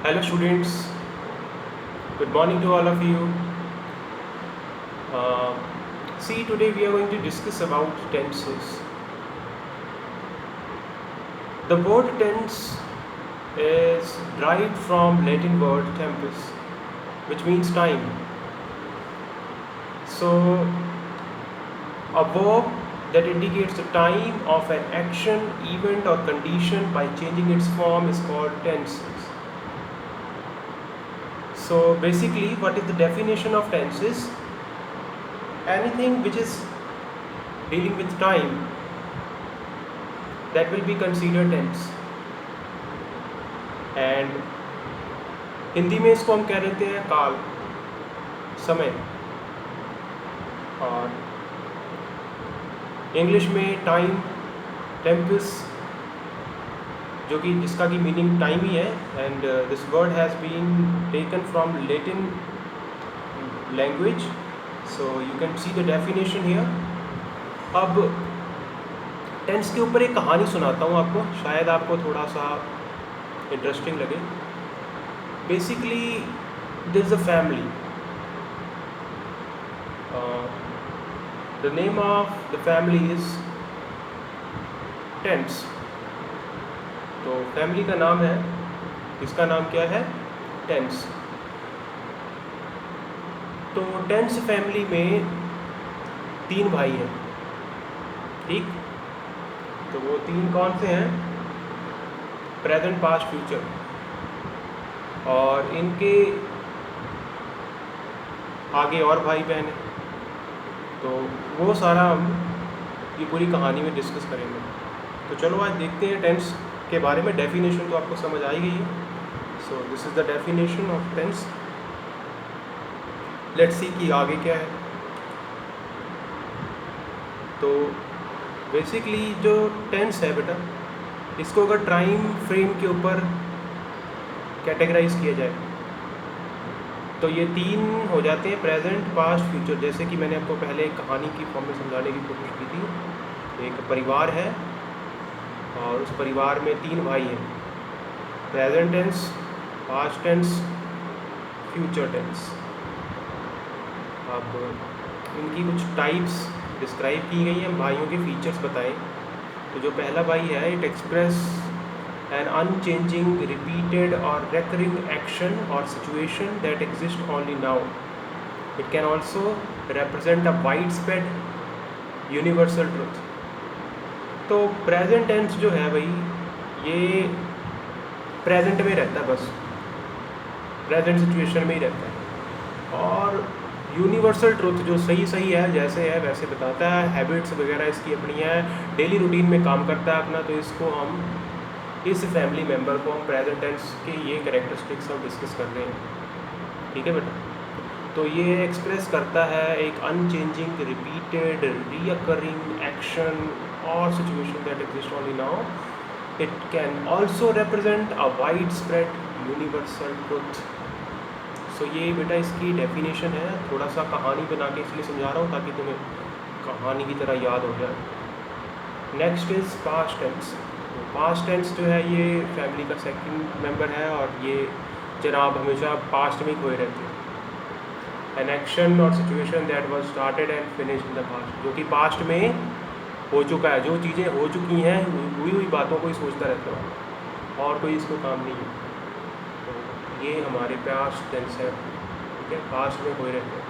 Hello students, good morning to all of you. Uh, See, today we are going to discuss about tenses. The word tense is derived from Latin word tempus, which means time. So, a verb that indicates the time of an action, event or condition by changing its form is called tenses. So basically, what is the definition of tenses? Anything which is dealing with time, that will be considered tense. And Hindi में इसको हम कह देते हैं काल, समय, और English में टाइम, टेम्पस, जो कि जिसका की मीनिंग टाइम ही है. And this word has been taken from Latin language. So you can see the definition here. अब टेंस के ऊपर एक कहानी सुनाता हूँ आपको, शायद आपको थोड़ा सा इंटरेस्टिंग लगे. Basically this is a family. The name of the family is tense. तो फैमिली का नाम है, इसका नाम क्या है? टेंस. तो टेंस फैमिली में 3 भाई हैं, ठीक. तो वो 3 कौन से हैं? Present, past, future. और इनके आगे और भाई बहन हैं. तो वो सारा हम ये पूरी कहानी में डिस्कस करेंगे. तो चलो आज देखते हैं टेंस के बारे में. डेफिनेशन तो आपको समझ आई गई है. So this is the definition of tense. Let's see कि आगे क्या है. तो बेसिकली जो टेंस है बेटा, इसको अगर टाइम फ्रेम के ऊपर कैटेगराइज किया जाए तो ये 3 हो जाते हैं: प्रेजेंट, पास्ट, फ्यूचर. जैसे कि मैंने आपको पहले एक कहानी की फॉर्म में समझाने की कोशिश की थी. एक परिवार है और उस परिवार में 3 भाई हैं: present tense, past tense, future tense. अब इनकी कुछ टाइप्स डिस्क्राइब की गई हैं, भाइयों के फीचर्स बताएं. तो जो पहला भाई है, it express an unchanging, repeated और recurring action or situation that exists only now. It can also represent a widespread universal truth. तो प्रेजेंट टेंस जो है भाई, ये प्रेजेंट में रहता है, बस प्रेजेंट सिचुएशन में ही रहता है. और यूनिवर्सल ट्रुथ जो सही है, जैसे है वैसे बताता है. हैबिट्स वगैरह इसकी अपनी है, डेली रूटीन में काम करता है अपना. तो इसको हम, इस फैमिली मेम्बर को हम प्रेजेंट टेंस के ये कैरेक्टरिस्टिक्स हम डिस्कस कर रहे हैं, ठीक है बेटा. तो ये एक्सप्रेस करता है एक अनचेंजिंग, रिपीटेड, रीअकरिंग एक्शन और situation that exist only now. It can also represent a wide spread universal truth. So ये बेटा इसकी डेफिनेशन है. थोड़ा सा कहानी बना के इसलिए समझा रहा हूँ ताकि तुम्हें कहानी की तरह याद हो जाए. Next is past tense. तो पास्ट टेंस जो है, ये फैमिली का सेकंड मेंबर है और ये जनाब हमेशा पास्ट में खोए रहते हैं. एन एक्शन और situation that was started and finish in the past. जो कि पास्ट में हो चुका है, जो चीज़ें हो चुकी हैं, हुई हुई बातों को ही सोचता रहता है और कोई इसको काम नहीं है. तो ये हमारे पास्ट टेंस है, ठीक है, पास्ट में खोए रहते हैं.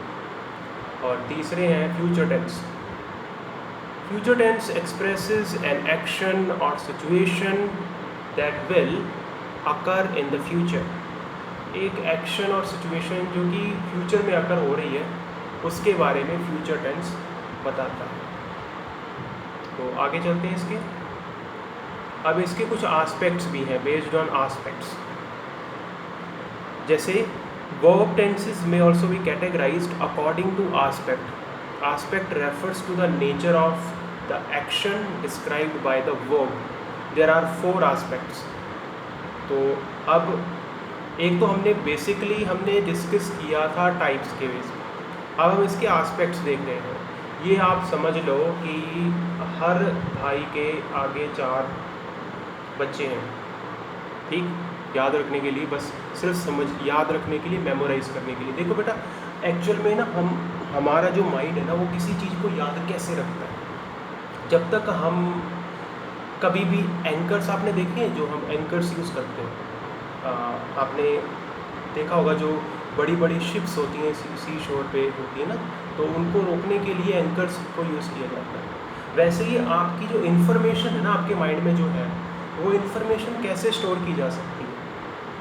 और तीसरे हैं future tense. Future tense expresses an action or situation that will occur in the future. एक एक्शन और सिचुएशन जो कि फ्यूचर में अकर हो रही है, उसके बारे में फ्यूचर टेंस बताता है. तो आगे चलते हैं इसके. अब इसके कुछ आस्पेक्ट्स भी हैं, बेस्ड ऑन आस्पेक्ट्स. जैसे verb tenses may also be categorized according to aspect. Aspect refers to the nature of the action described by the verb. There are 4 aspects. तो अब एक तो हमने डिस्कस किया था टाइप्स के बेस में. अब हम इसके आस्पेक्ट्स देख रहे हैं. ये आप समझ लो कि हर भाई के आगे 4 बच्चे हैं, ठीक, याद रखने के लिए, बस सिर्फ याद रखने के लिए, मेमोराइज करने के लिए। देखो बेटा, एक्चुअल में ना हमारा जो माइंड है ना, वो किसी चीज़ को याद कैसे रखता है? जब तक हम कभी भी एंकर्स आपने देखे हैं, जो हम एंकर्स यूज़ करते हैं, आपने देखा होगा जो बड़ी बड़ी शिप्स होती हैं सी शोर पे होती है ना, तो उनको रोकने के लिए एंकर्स को यूज़ किया जाता है। वैसे ही आपकी जो इन्फॉर्मेशन है ना, आपके माइंड में जो है, वो इन्फॉर्मेशन कैसे स्टोर की जा सकती है?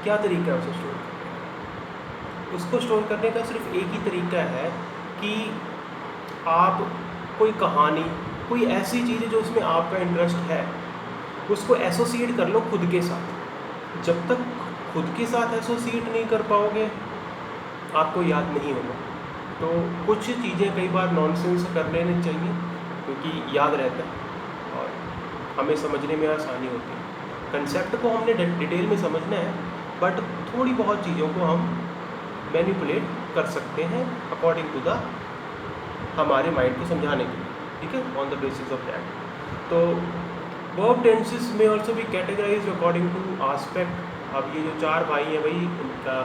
क्या तरीका है उसे स्टोर करने का? उसको स्टोर करने का सिर्फ एक ही तरीका है कि आप कोई कहानी, कोई ऐसी चीज़ है जो उसमें आपका इंटरेस्ट है, उसको एसोसिएट कर लो खुद के साथ। जब तक खुद के साथ एसोसिएट नहीं कर पाओगे, आपको याद नहीं होगा। तो कुछ चीज़ें कई बार नॉनसेंस कर लेने चाहिए, क्योंकि याद रहता है और हमें समझने में आसानी होती है। कंसेप्ट को हमने डिटेल में समझना है, बट थोड़ी बहुत चीज़ों को हम मैनिपुलेट कर सकते हैं अकॉर्डिंग टू द हमारे माइंड को समझाने के लिए, ठीक है, on the basis of that. तो वर्ब टेंसेस में ऑल्सो भी कैटेगराइज अकॉर्डिंग टू आस्पेक्ट। अब ये जो 4 भाई हैं भाई, इनका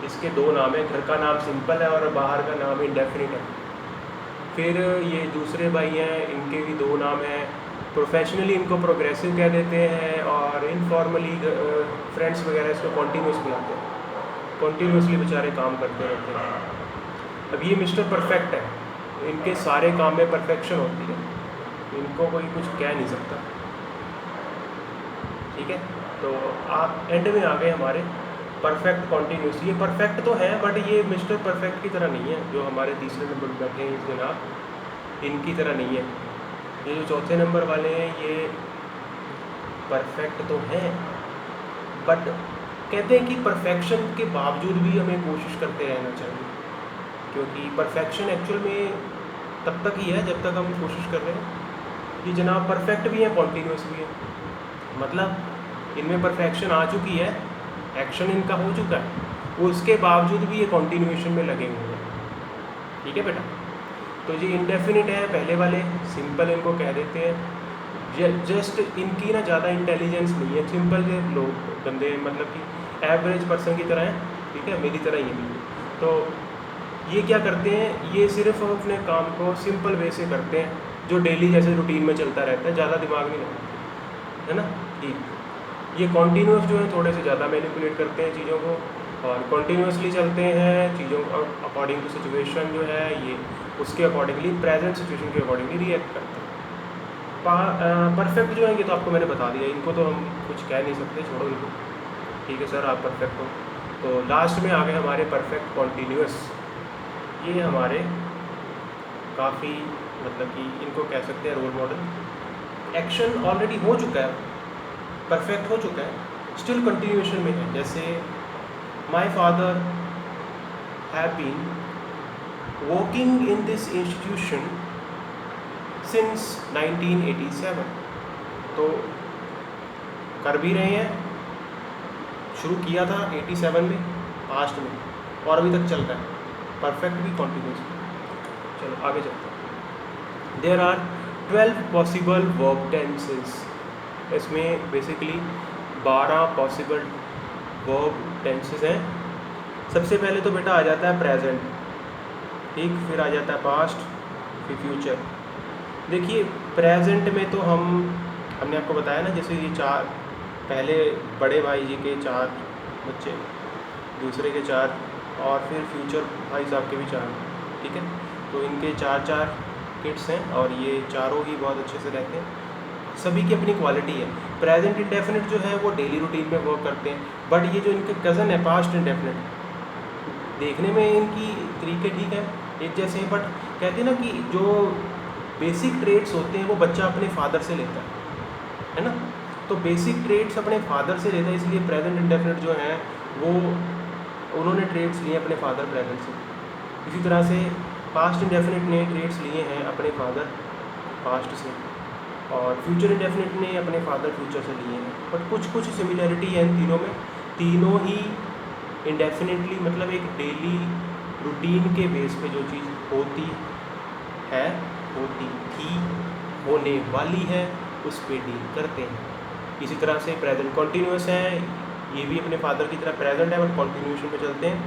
इसके 2 नाम है, घर का नाम सिंपल है और बाहर का नाम इंडेफिनिट है। फिर ये दूसरे भाई हैं, इनके भी 2 नाम हैं। प्रोफेशनली इनको प्रोग्रेसिव कह देते हैं, और इनफॉर्मली फ्रेंड्स वगैरह इसको कॉन्टीन्यूस बुलाते हैं। कॉन्टीन्यूसली बेचारे काम करते रहते हैं। अब ये मिस्टर परफेक्ट है, इनके सारे काम में परफेक्शन होती है, इनको कोई कुछ कह नहीं सकता, ठीक है। तो आप एंड में आ गए हमारे परफेक्ट कॉन्टीन्यूस। ये परफेक्ट तो है, बट ये मिस्टर परफेक्ट की तरह नहीं है। जो हमारे तीसरे नंबर पर बैठे हैं इस जनाब, इनकी तरह नहीं है। ये जो चौथे नंबर वाले हैं, ये परफेक्ट तो हैं, बट कहते हैं कि परफेक्शन के बावजूद भी हमें कोशिश करते रहना चाहिए, क्योंकि परफेक्शन एक्चुअल में तब तक ही है जब तक हम कोशिश कर रहे हैं। ये जनाब परफेक्ट भी है, कॉन्टीन्यूस भी है, मतलब इनमें परफेक्शन आ चुकी है, एक्शन इनका हो चुका है, उसके बावजूद भी ये कॉन्टीन्यूएशन में लगे हुए हैं, ठीक है बेटा। तो ये इंडेफिनिट है पहले वाले, सिंपल इनको कह देते हैं। जस्ट इनकी ना ज़्यादा इंटेलिजेंस नहीं है, सिंपल ये लोग बंदे, मतलब कि एवरेज पर्सन की तरह हैं, ठीक है, मेरी तरह ही है। तो ये क्या करते हैं, ये सिर्फ अपने काम को सिंपल वे से करते हैं, जो डेली जैसे रूटीन में चलता रहता है, ज़्यादा दिमाग नहीं लगाते, है ना। ठीक, ये कॉन्टीन्यूस जो है थोड़े से ज़्यादा मैनिपुलेट करते हैं चीज़ों को, और कॉन्टीन्यूसली चलते हैं चीज़ों अकॉर्डिंग टू सिचुएशन जो है, ये उसके अकॉर्डिंगली, प्रेजेंट सिचुएशन के अकॉर्डिंगली रिएक्ट करते हैं। परफेक्ट जो है, ये तो आपको मैंने बता दिया, इनको तो हम कुछ कह नहीं सकते, छोड़ो इनको, ठीक है सर, आप परफेक्ट हो। तो लास्ट में आ गए हमारे परफेक्ट कॉन्टीन्यूस। ये हमारे काफ़ी, मतलब कि इनको कह सकते हैं रोल मॉडल। एक्शन ऑलरेडी हो चुका है, परफेक्ट हो चुका है, स्टिल कंटिन्यूएशन में है। जैसे my father have been working in this institution since 1987। तो कर भी रहे हैं, शुरू किया था 87 में, पास्ट में, और अभी तक चल रहा है, परफेक्ट भी, कॉन्टिन्यूस। चलो आगे चलते हैं। There are 12 possible verb tenses. इसमें बेसिकली 12 पॉसिबल वर्ब टेंसेस हैं। सबसे पहले तो बेटा आ जाता है प्रेजेंट, ठीक, फिर आ जाता है पास्ट, फिर फ्यूचर। देखिए प्रेजेंट में तो हमने आपको बताया ना, जैसे ये 4, पहले बड़े भाई जी के 4 बच्चे, दूसरे के 4, और फिर फ्यूचर भाई साहब के भी 4, ठीक है। तो इनके 4 किड्स हैं, और ये चारों ही बहुत अच्छे से रहते हैं, सभी की अपनी क्वालिटी है। प्रेजेंट इंडेफिनिट जो है वो डेली रूटीन में वर्क करते हैं, बट ये जो इनके कज़न है पास्ट इंडेफिनिट, देखने में इनकी तरीके ठीक है, एक जैसे हैं, बट कहते हैं ना कि जो बेसिक ट्रेड्स होते हैं वो बच्चा अपने फादर से लेता है ना। तो बेसिक ट्रेड्स अपने फादर से लेता है, इसलिए प्रेजेंट इंडेफिनिट जो है वो उन्होंने ट्रेड्स लिए अपने फादर प्रेजेंट से। इसी तरह से पास्ट इंडेफिनिट ने ट्रेड्स लिए हैं अपने फादर पास्ट से, और फ्यूचर इंडेफिनिट ने अपने फादर फ्यूचर से लिए हैं। बट कुछ सिमिलरिटी है इन तीनों में। तीनों ही इंडेफिनिटली, मतलब एक डेली रूटीन के बेस पे जो चीज़ होती है, होती थी, होने वाली है, उस पे डील करते हैं। इसी तरह से प्रेजेंट कॉन्टीन्यूस है, ये भी अपने फादर की तरह प्रेजेंट है बट कॉन्टिन्यूशन में चलते हैं।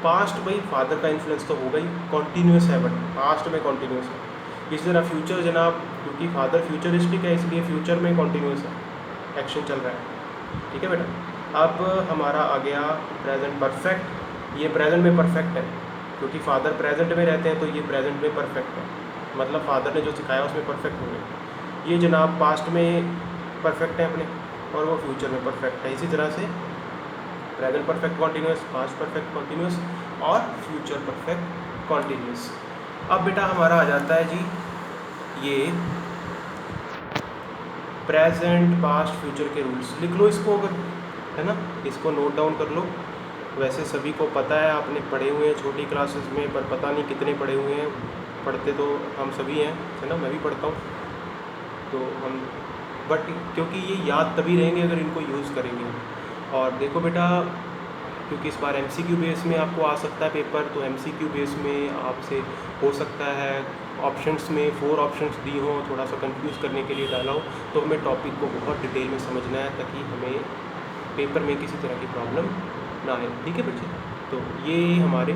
पास्ट भाई फादर का इन्फ्लुएंस तो होगा ही, कॉन्टीन्यूस है बट पास्ट में कॉन्टीन्यूस है। इसी तरह फ्यूचर जनाब, क्योंकि फादर फ्यूचरिस्टिक है इसलिए फ्यूचर में कॉन्टीन्यूस है, एक्शन चल रहा है। ठीक है बेटा। अब हमारा आ गया प्रेजेंट परफेक्ट। ये प्रेजेंट में परफेक्ट है क्योंकि फादर प्रेजेंट में रहते हैं तो ये प्रेजेंट में परफेक्ट है, मतलब फादर ने जो सिखाया उसमें परफेक्ट हो गए। ये जनाब पास्ट में परफेक्ट है अपने और वो फ्यूचर में परफेक्ट है। इसी तरह से present perfect continuous, past perfect continuous और फ्यूचर परफेक्ट कॉन्टीन्यूस। अब बेटा हमारा आ जाता है जी ये प्रेजेंट पास्ट फ्यूचर के रूल्स। लिख लो इसको, अगर है ना, इसको नोट डाउन कर लो। वैसे सभी को पता है, आपने पढ़े हुए हैं छोटी क्लासेस में, पर पता नहीं कितने पढ़े हुए हैं। पढ़ते तो हम सभी हैं, है ना, मैं भी पढ़ता हूँ। तो हम बट क्योंकि ये याद तभी रहेंगे अगर इनको यूज़ करेंगे। और देखो बेटा, क्योंकि इस बार MCQ बेस में आपको आ सकता है पेपर, तो MCQ बेस में आपसे हो सकता है ऑप्शंस में 4 ऑप्शंस दी हों, थोड़ा सा कंफ्यूज करने के लिए डाला हो, तो हमें टॉपिक को बहुत डिटेल में समझना है ताकि हमें पेपर में किसी तरह की प्रॉब्लम ना आए। ठीक है बच्चे, तो ये हमारे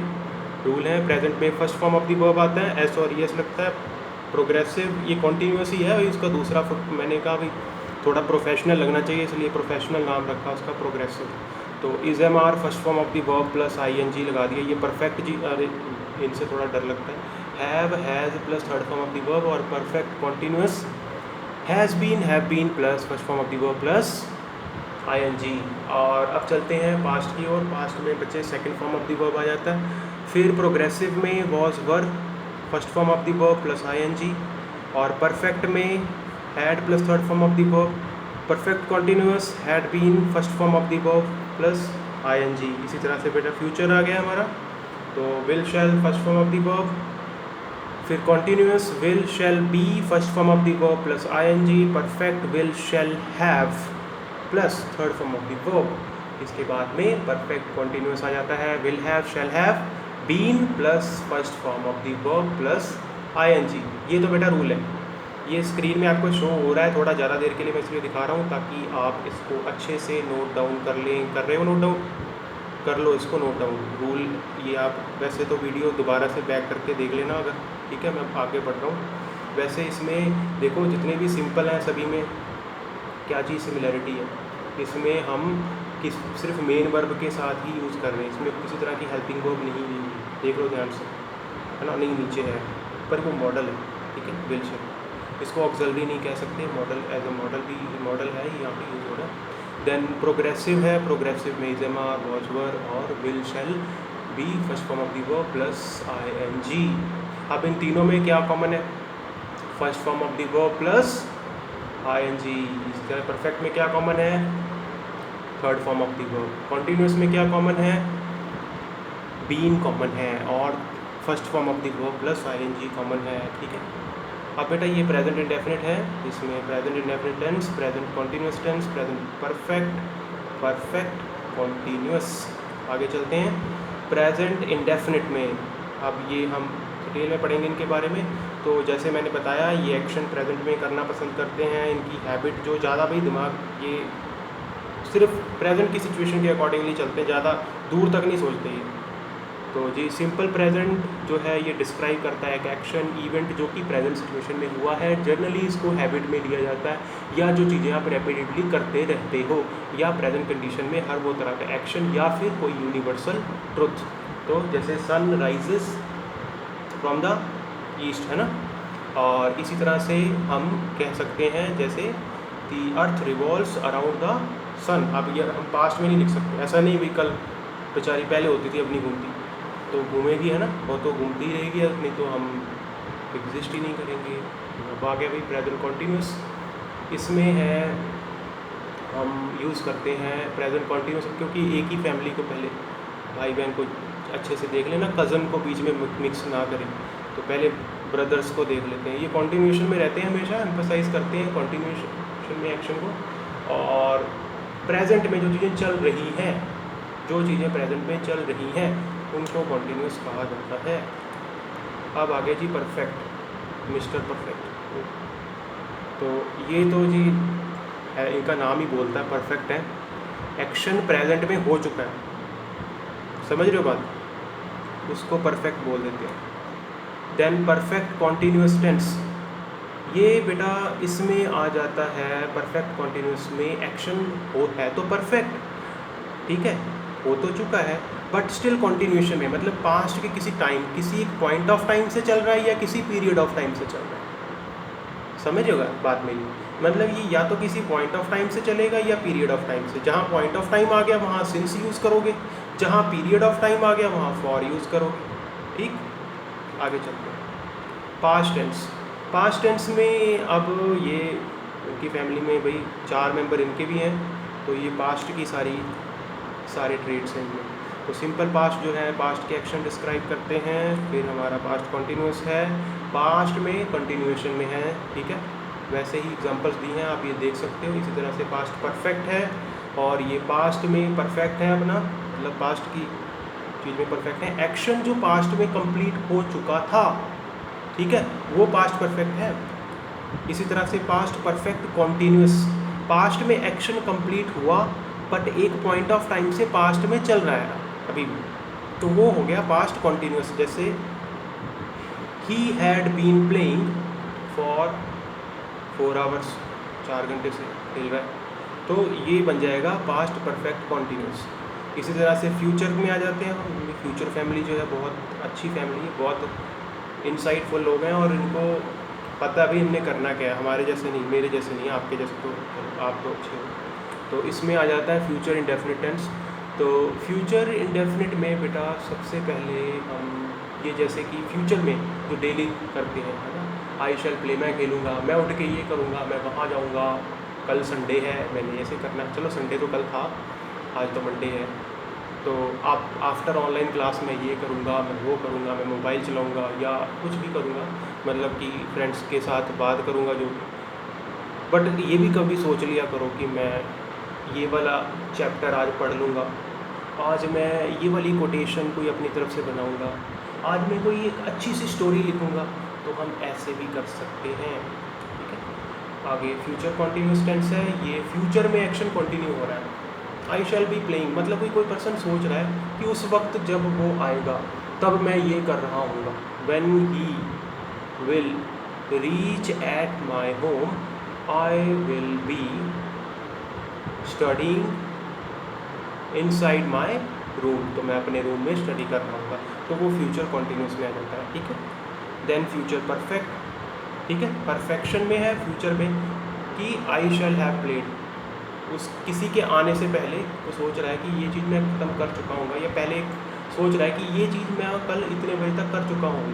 रूल हैं। प्रेजेंट में first form of the verb आता है, एस और एस लगता है। प्रोग्रेसिव ये कॉन्टीन्यूस ही है, इसका दूसरा मैंने कहा भाई थोड़ा प्रोफेशनल लगना चाहिए इसलिए प्रोफेशनल नाम रखा उसका, प्रोग्रेसिव। तो is am are first form of the verb plus ING लगा दिया। ये परफेक्ट जी, अरे इनसे थोड़ा डर लगता है। Have, has plus third form of the verb, और perfect continuous has been, have been plus first form of the verb plus ING। और अब चलते हैं पास्ट की ओर। पास्ट में बच्चे second form of the verb आ जाता है। फिर प्रोग्रेसिव में was, were, first form of the verb plus ING। और परफेक्ट में had plus third form of the verb. Perfect continuous had been first form of the verb plus ING। इसी तरह से बेटा फ्यूचर आ गया हमारा, तो will shall first form of the verb. फिर continuous will shall be first form of the verb plus ING। Perfect will shall have plus third form of the verb. इसके बाद में परफेक्ट कॉन्टीन्यूस आ जाता है, will have, shall have, been plus first form of the verb plus ING। ये तो बेटा rule है, ये स्क्रीन में आपको शो हो रहा है थोड़ा ज़्यादा देर के लिए मैं इसलिए दिखा रहा हूँ ताकि आप इसको अच्छे से नोट डाउन कर लें। कर रहे हो नोट डाउन? कर लो इसको नोट डाउन। रूल ये आप वैसे तो वीडियो दोबारा से बैक करके देख लेना अगर, ठीक है, मैं आगे बढ़ रहा हूँ। वैसे इसमें देखो जितने भी सिंपल हैं सभी में क्या चीज़ सिमिलरिटी है, इसमें हम सिर्फ मेन वर्ब के साथ ही यूज़ कर रहे हैं, इसमें किसी तरह की हेल्पिंग वर्ब नहीं ली हुई। देख लो ध्यान से, है ना, नहीं नीचे है पर वो मॉडल है, ठीक है, विल शैल। इसको ऑक्सिलरी नहीं कह सकते, मॉडल एज अ मॉडल भी मॉडल है, यहाँ पे यूज़ हो रहा है। देन प्रोग्रेसिव है, प्रोग्रेसिव में इज़ एम आर, वॉज, वर और will shall be first form of the verb plus ING। अब इन तीनों में क्या कॉमन है? First form of the verb plus ING। इस तरह परफेक्ट में क्या कॉमन है? Third form of the verb. Continuous में क्या कॉमन है? बीन कॉमन है, और first form of the verb plus ING common है। ठीक है, अब बेटा ये प्रेजेंट इंडेफिनिट है, इसमें present indefinite tense, present continuous tense, present perfect, perfect continuous. आगे चलते हैं प्रेजेंट इंडेफिनिट में। अब ये हम डिटेल में पढ़ेंगे इनके बारे में। तो जैसे मैंने बताया ये एक्शन प्रेजेंट में करना पसंद करते हैं, इनकी हैबिट जो ज़्यादा भाई दिमाग ये सिर्फ प्रेजेंट की सिचुएशन के अकॉर्डिंगली चलते हैं, ज़्यादा दूर तक नहीं सोचते ये। तो जी सिंपल प्रेजेंट जो है ये डिस्क्राइब करता है एक एक्शन इवेंट जो कि प्रेजेंट सिचुएशन में हुआ है। जनरली इसको हैबिट में लिया जाता है, या जो चीज़ें आप रेपिडेटली करते रहते हो, या प्रेजेंट कंडीशन में हर वो तरह का एक्शन, या फिर कोई यूनिवर्सल ट्रुथ। तो जैसे sun rises from the east, है ना, और इसी तरह से हम कह सकते हैं जैसे the earth revolves around the sun. अब ये हम पास्ट में नहीं लिख सकते, ऐसा नहीं भी कल बेचारी पहले होती थी अपनी घूमती तो घूमेगी, है ना, वो तो घूमती ही रहेगी, नहीं तो हम एग्जिस्ट ही नहीं करेंगे। अब आ गया भाई प्रेजेंट कॉन्टीन्यूस। इसमें है हम यूज़ करते हैं प्रेजेंट कॉन्टीन्यूस क्योंकि एक ही फैमिली को पहले भाई बहन को अच्छे से देख लेना, कज़न को बीच में मिक्स ना करें, तो पहले ब्रदर्स को देख लेते हैं। ये कॉन्टीन्यूशन में रहते हैं, हमेशा एम्फसाइज करते हैं कॉन्टीन्यूशन में एक्शन को। और प्रेजेंट में जो चीज़ें चल रही हैं, जो चीज़ें प्रेजेंट में चल रही हैं उनको कॉन्टीन्यूस कहा जाता है। अब आगे जी परफेक्ट, मिस्टर परफेक्ट। तो ये तो जी है, इनका नाम ही बोलता है परफेक्ट है। एक्शन प्रेजेंट में हो चुका है, समझ रहे हो बात, उसको परफेक्ट बोल देते हैं। देन परफेक्ट कॉन्टीन्यूअस टेंस, ये बेटा इसमें आ जाता है, परफेक्ट कॉन्टीन्यूअस में एक्शन हो है तो परफेक्ट, ठीक है, हो तो चुका है बट स्टिल कॉन्टिन्यूएशन में, मतलब पास्ट के किसी टाइम, किसी एक पॉइंट ऑफ टाइम से चल रहा है या किसी पीरियड ऑफ टाइम से चल रहा है, समझ होगा बात मेरी, मतलब ये या तो किसी पॉइंट ऑफ टाइम से चलेगा या पीरियड ऑफ टाइम से। जहाँ पॉइंट ऑफ टाइम आ गया वहाँ सिंस यूज़ करोगे, जहाँ पीरियड ऑफ टाइम आ गया वहाँ फॉर यूज़ करोगे, ठीक। आगे चलते हैं, पास्ट टेंस। पास्ट टेंस में अब ये उनकी फैमिली में भाई 4 मेंबर इनके भी हैं, तो ये पास्ट की सारे ट्रेड्स हैं इनमें। तो सिंपल पास्ट जो है, पास्ट के एक्शन डिस्क्राइब करते हैं, फिर हमारा पास्ट कॉन्टीन्यूअस है, पास्ट में कंटिन्यूएशन में है, ठीक है। वैसे ही एग्जांपल्स दी हैं, आप ये देख सकते हो। इसी तरह से पास्ट परफेक्ट है और ये पास्ट में परफेक्ट है अपना, मतलब पास्ट की चीज़ में परफेक्ट है। एक्शन जो पास्ट में कंप्लीट हो चुका था, ठीक है, वो पास्ट परफेक्ट है। इसी तरह से पास्ट परफेक्ट कॉन्टीन्यूअस, पास्ट में एक्शन कंप्लीट हुआ बट एक पॉइंट ऑफ टाइम से पास्ट में चल रहा है अभी भी, तो वो हो गया पास्ट कॉन्टीन्यूअस। जैसे ही had been playing for 4 hours, 4 घंटे से खेल रहा है, तो ये बन जाएगा पास्ट परफेक्ट कॉन्टीन्यूअस। इसी तरह से फ्यूचर में आ जाते हैं हम। फ्यूचर फैमिली जो है बहुत अच्छी फैमिली है, बहुत इनसाइटफुल लोग हैं और इनको पता भी इनने करना क्या है, हमारे जैसे नहीं, मेरे जैसे नहीं, आपके जैसे तो आप तो अच्छे हो। तो इसमें आ जाता है फ्यूचर इंडेफिनिट टेंस। तो फ्यूचर इंडेफिनिट में बेटा सबसे पहले हम ये, जैसे कि फ्यूचर में जो डेली करते हैं, है ना, आई शैल प्ले, मैं खेलूँगा, मैं उठ के ये करूँगा, मैं वहाँ जाऊँगा, कल संडे है, मैंने ऐसे करना है, चलो संडे तो कल था, आज तो मंडे है, तो आप आफ्टर ऑनलाइन क्लास में ये करूँगा, मैं वो करूँगा, मैं मोबाइल चलाऊँगा या कुछ भी करूँगा, मतलब कि फ्रेंड्स के साथ बात करूँगा जो। बट ये भी कभी सोच लिया करो कि मैं ये वाला चैप्टर आज पढ़ लूँगा, आज मैं ये वाली कोटेशन कोई अपनी तरफ से बनाऊँगा, आज मैं कोई एक अच्छी सी स्टोरी लिखूँगा, तो हम ऐसे भी कर सकते हैं, ठीक है। आगे फ्यूचर कॉन्टीन्यूअस टेंस है, ये फ्यूचर में एक्शन कंटिन्यू हो रहा है। आई शैल बी प्लेइंग, मतलब कोई पर्सन सोच रहा है कि उस वक्त जब वो आएगा तब मैं ये कर रहा हूँगा। When he will reach at my home I will be studying inside my room, तो मैं अपने रूम में स्टडी कर रहा हूँगा, तो वो फ्यूचर कॉन्टीन्यूअस में आ जाता है, ठीक है। देन फ्यूचर परफेक्ट, ठीक है, परफेक्शन में है फ्यूचर में कि आई शैल हैव प्लेड, उस किसी के आने से पहले वो सोच रहा है कि ये चीज़ मैं ख़त्म कर चुका हूँ, या पहले सोच रहा है कि ये चीज़ मैं कल इतने बजे तक कर चुका हूँ।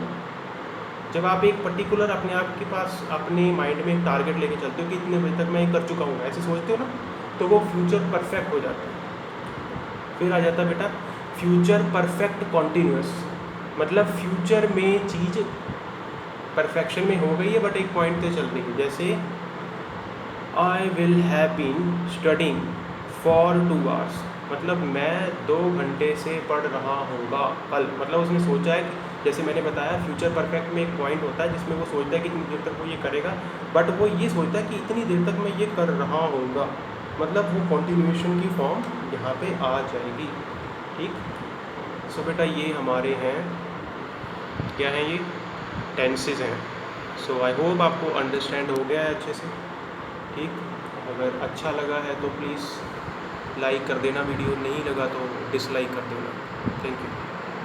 जब आप एक पर्टिकुलर अपने आप के पास अपने माइंड में एक टारगेट लेके चलते हो कि इतने बजे तक मैं ये कर चुका हूँ, ऐसे सोचते हो ना, तो वो फ्यूचर परफेक्ट हो जाता है। फिर आ जाता है बेटा फ्यूचर परफेक्ट कॉन्टीन्यूअस, मतलब फ्यूचर में चीज़ परफेक्शन में हो गई है बट एक पॉइंट पे चल रही है। जैसे I will have been studying for 2 hours, मतलब मैं 2 घंटे से पढ़ रहा हूँगा कल, मतलब उसने सोचा है कि, जैसे मैंने बताया फ्यूचर परफेक्ट में एक पॉइंट होता है जिसमें वो सोचता है कि इतनी देर तक वो ये करेगा, बट वो ये सोचता है कि इतनी देर तक मैं ये कर रहा हूँगा, मतलब वो कॉन्टिन्यूएशन की फॉर्म यहाँ पे आ जाएगी, ठीक। सो बेटा ये हमारे हैं, क्या हैं ये, टेंसेज हैं। सो आई होप आपको अंडरस्टैंड हो गया है अच्छे से, ठीक। अगर अच्छा लगा है तो प्लीज़ लाइक कर देना, वीडियो नहीं लगा तो डिसलाइक कर देना। Thank you.